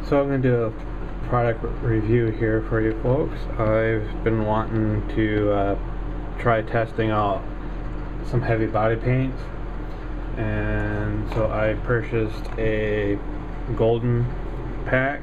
So I'm going to do a product review here for you folks. I've been wanting to try testing out some heavy body paints, and so I purchased a golden pack.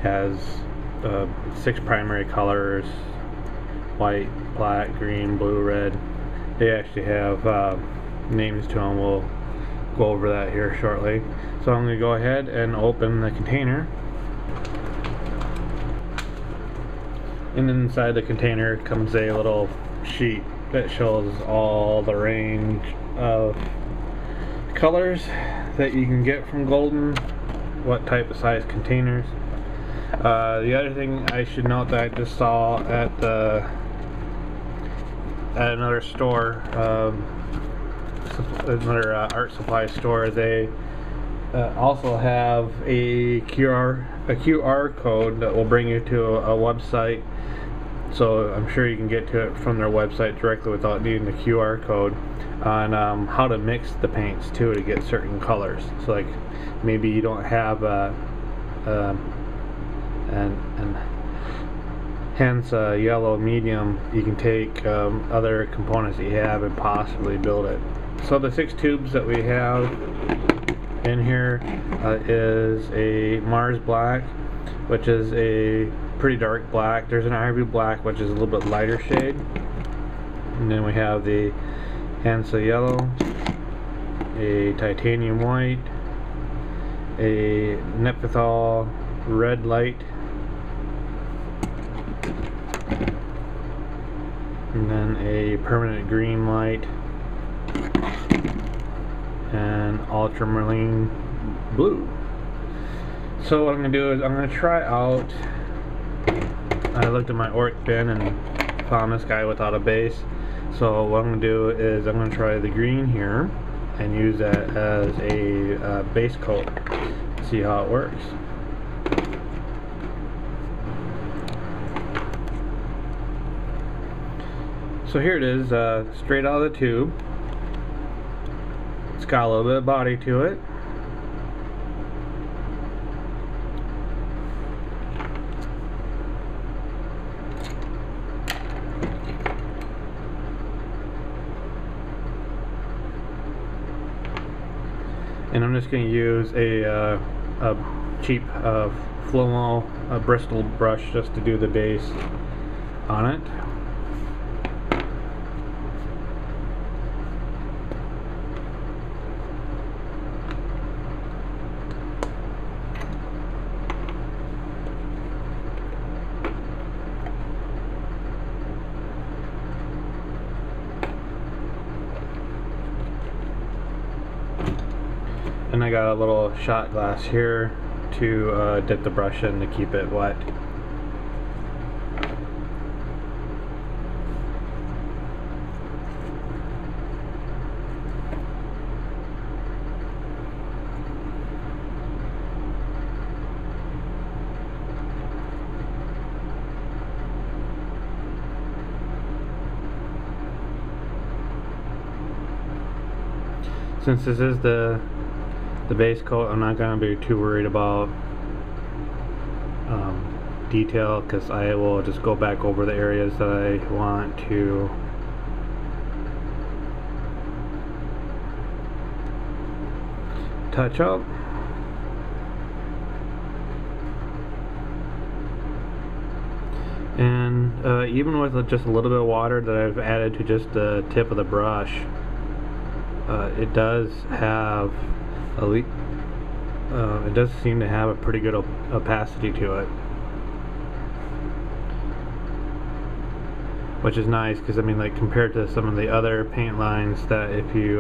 Has 6 primary colors: white, black, green, blue, red. They actually have names to them. We'll go over that here shortly. So I'm going to go ahead and open the container, and inside the container comes a little sheet that shows all the range of colors that you can get from Golden, what type of size containers. The other thing I should note that I just saw at another store, another art supply store, they also have a QR code that will bring you to a website. So I'm sure you can get to it from their website directly without needing the QR code, on how to mix the paints too to get certain colors. So like maybe you don't have and hence yellow medium, you can take other components that you have and possibly build it. So the 6 tubes that we have in here is a Mars black, which is a pretty dark black. There's an ivory black, which is a little bit lighter shade, and then we have the Hansa yellow, a titanium white, a Neanderthal red light, and then a permanent green light, and ultramarine blue. So what I'm going to do is I'm going to try out, I looked at my orc bin and found this guy without a base. So what I'm going to do is I'm going to try the green here and use that as a base coat, see how it works. So here it is, straight out of the tube. It's got a little bit of body to it. And I'm just going to use a cheap Flomo Bristol brush just to do the base on it. And I got a little shot glass here to dip the brush in to keep it wet. Since this is the base coat, I'm not going to be too worried about detail, because I will just go back over the areas that I want to touch up. And even with just a little bit of water that I've added to just the tip of the brush, it does have it does seem to have a pretty good opacity to it, which is nice, because I mean, like, compared to some of the other paint lines that if you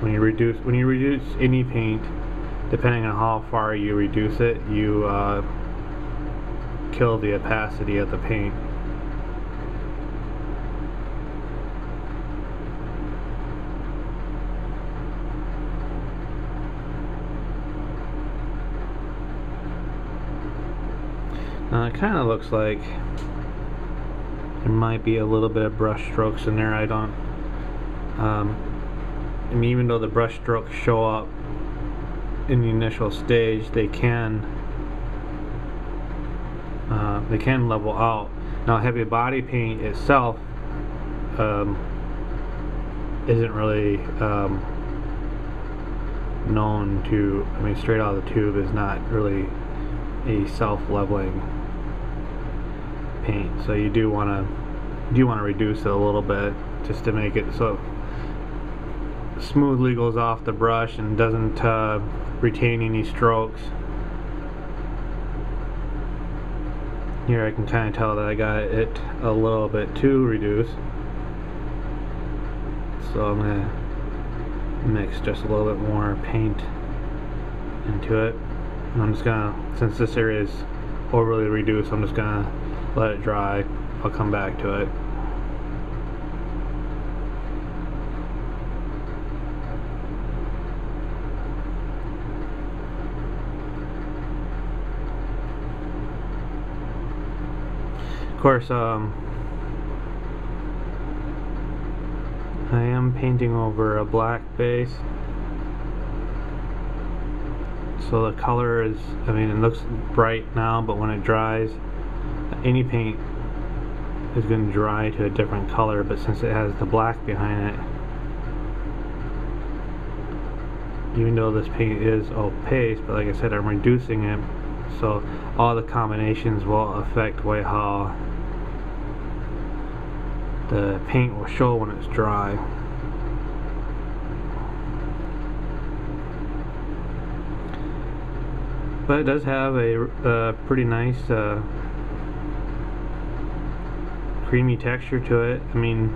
when you reduce any paint, depending on how far you reduce it, you kill the opacity of the paint. It kind of looks like there might be a little bit of brush strokes in there. I don't I mean, even though the brush strokes show up in the initial stage, they can level out. Now, heavy body paint itself isn't really known to, I mean, straight out of the tube is not really a self-leveling paint, so you do want to reduce it a little bit just to make it so it smoothly goes off the brush and doesn't retain any strokes. Here I can kind of tell that I got it a little bit too reduced, so I'm going to mix just a little bit more paint into it. And I'm just gonna, since this area is overly reduced, I'm just gonna let it dry. I'll come back to it. Of course, I am painting over a black base, so the color is, I mean, it looks bright now, but when it dries, any paint is going to dry to a different color. But since it has the black behind it, even though this paint is opaque, but like I said, I'm reducing it, so all the combinations will affect way how the paint will show when it's dry. But it does have a pretty nice creamy texture to it. I mean,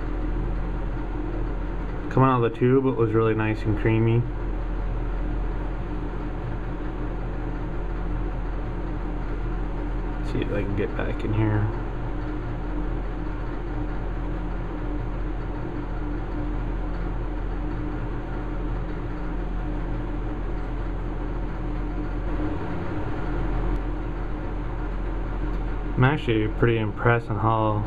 coming out of the tube, it was really nice and creamy. Let's see if I can get back in here. I'm actually pretty impressed on how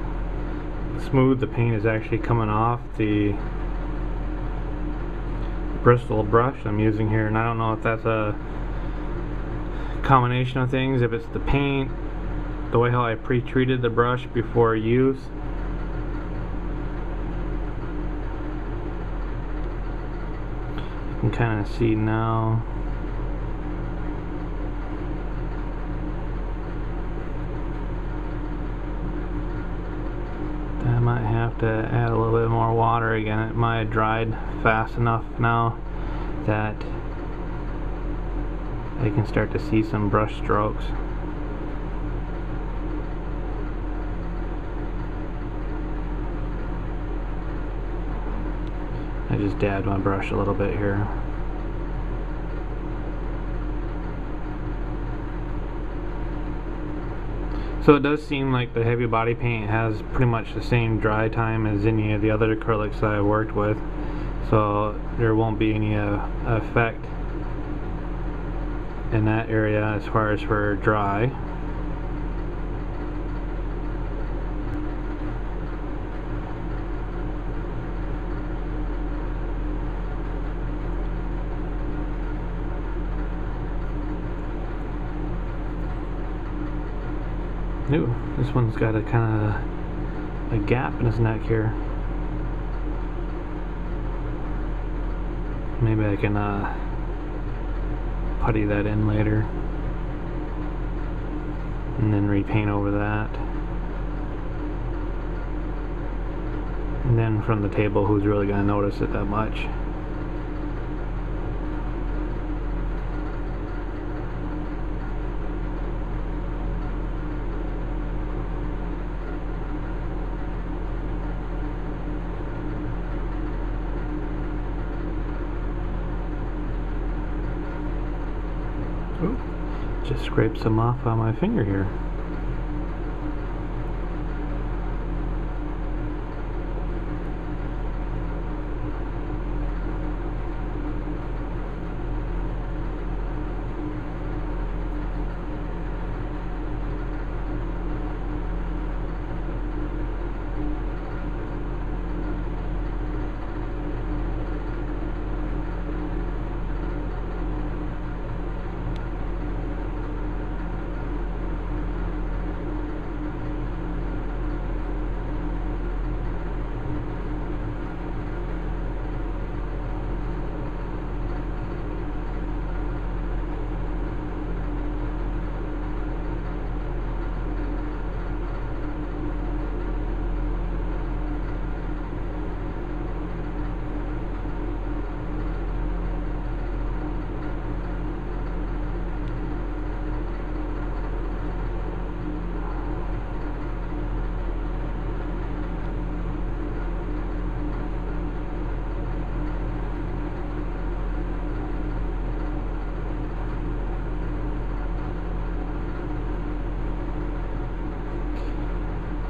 smooth the paint is actually coming off the Bristol brush I'm using here, and I don't know if that's a combination of things, if it's the paint, the way how I pre-treated the brush before use. You can kind of see now. I might have to add a little bit more water again. It might have dried fast enough now that I can start to see some brush strokes. I just dabbed my brush a little bit here. So it does seem like the heavy body paint has pretty much the same dry time as any of the other acrylics that I worked with, so there won't be any effect in that area as far as for dry. Ooh, this one's got a kind of a gap in his neck here. Maybe I can putty that in later and then repaint over that. And then from the table, who's really going to notice it that much? Ooh, just scraped some off on my finger here.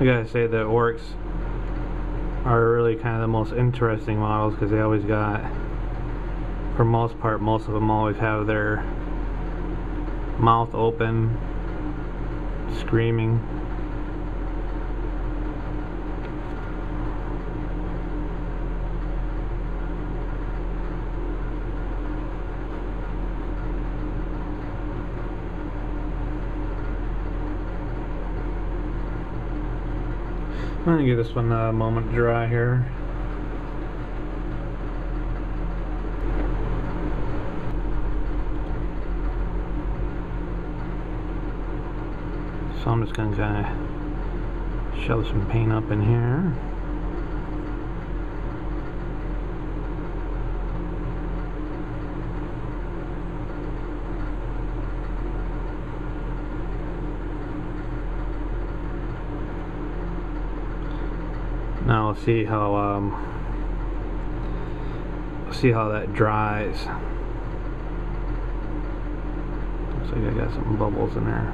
I gotta say the Orcs are really kind of the most interesting models because they always got, for most part, most of them always have their mouth open, screaming. I'm gonna give this one a moment to dry here. So I'm just gonna kind of shove some paint up in here. Now we'll see how that dries. Looks like I got some bubbles in there.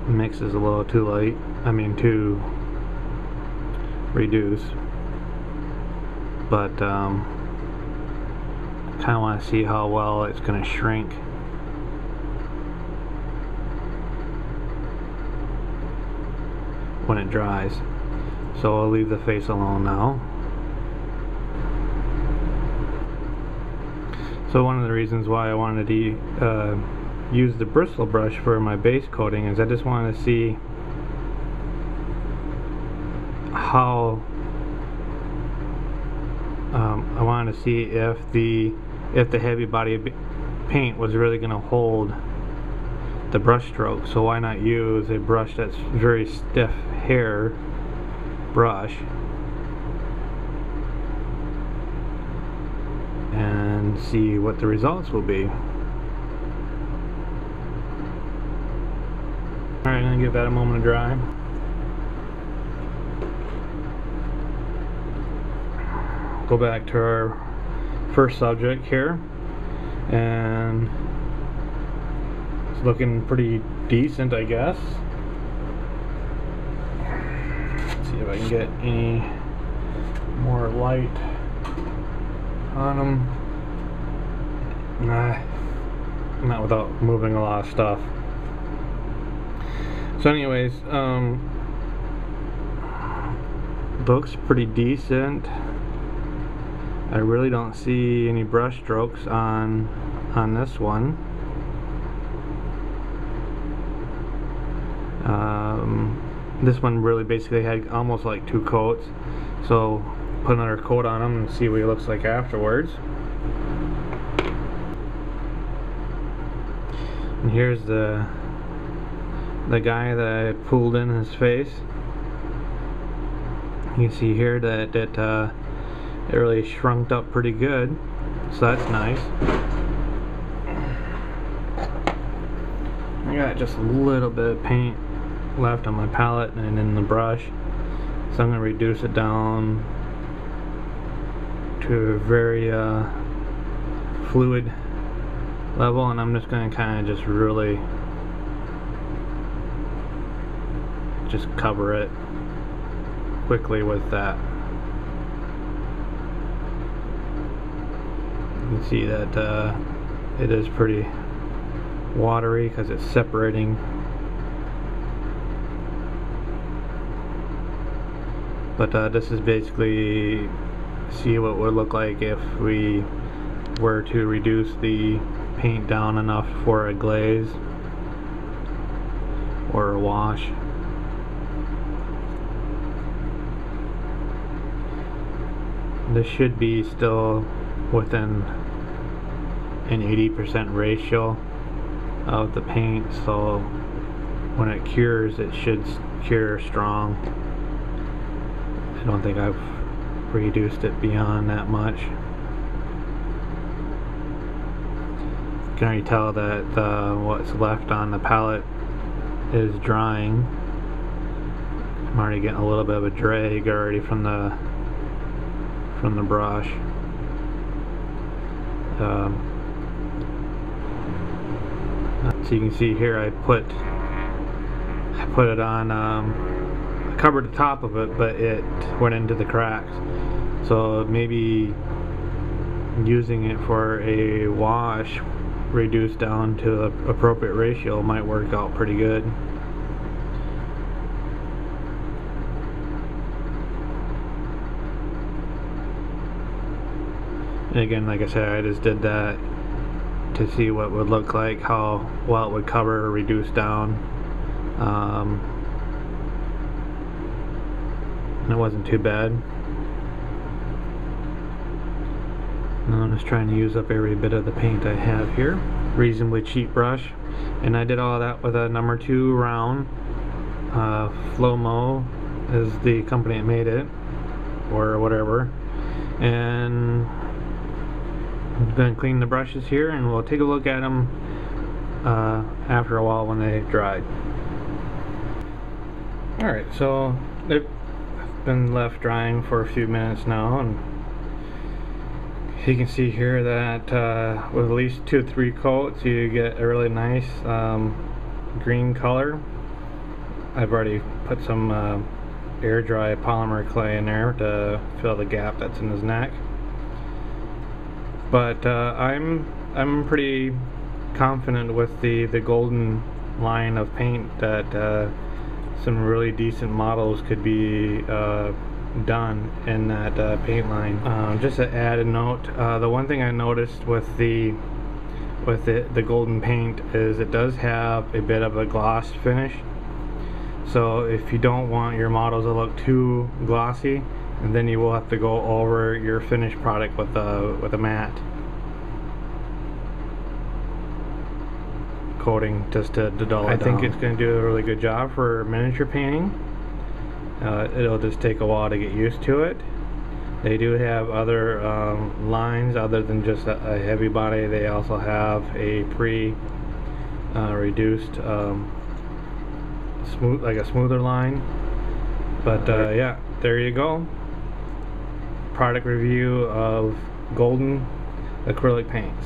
Mix is a little too light. I mean too reduced. But kind of want to see how well it's going to shrink. When it dries. So I'll leave the face alone now. So one of the reasons why I wanted to use the bristle brush for my base coating is I just wanted to see how I wanted to see if the heavy body paint was really going to hold the brush stroke. So why not use a brush that's very stiff hair brush and see what the results will be. Alright, I'm going to give that a moment to dry. Go back to our first subject here, and it's looking pretty decent, I guess. See if I can get any more light on them. Nah, not without moving a lot of stuff. So anyways, looks pretty decent. I really don't see any brush strokes on this one. This one really basically had almost like 2 coats, so put another coat on him and see what he looks like afterwards. And here's the guy that I pulled in his face. You can see here that it really shrunk up pretty good, so that's nice. I got just a little bit of paint left on my palette and in the brush, so I'm going to reduce it down to a very fluid level, and I'm just going to kind of just really just cover it quickly with that. You can see that it is pretty watery because it's separating. But this is basically see what it would look like if we were to reduce the paint down enough for a glaze or a wash. This should be still within an 80% ratio of the paint, so when it cures, it should cure strong. I don't think I've reduced it beyond that much. You can already tell that what's left on the palette is drying. I'm already getting a little bit of a drag already from the brush. So you can see here I put it on covered the top of it, but it went into the cracks. So maybe using it for a wash reduced down to the appropriate ratio might work out pretty good. And again, like I said, I just did that to see what would look like, how well it would cover or reduce down. And it wasn't too bad. Now I'm just trying to use up every bit of the paint I have here. Reasonably cheap brush, and I did all that with a number 2 round. Flomo is the company that made it, or whatever. And I'm going to clean the brushes here, and we'll take a look at them after a while when they dried. Alright, so they've been left drying for a few minutes now, and you can see here that with at least 2 or 3 coats you get a really nice green color. I've already put some air dry polymer clay in there to fill the gap that's in his neck. But I'm pretty confident with the golden line of paint that some really decent models could be done in that paint line. Just to add a note, the one thing I noticed with the golden paint is it does have a bit of a gloss finish. So if you don't want your models to look too glossy, and then you will have to go over your finished product with a matte coating just to dull it down. I think it's going to do a really good job for miniature painting. It'll just take a while to get used to it. They do have other lines other than just a heavy body. They also have a reduced smooth, like a smoother line. But yeah, there you go. Product review of golden acrylic paints.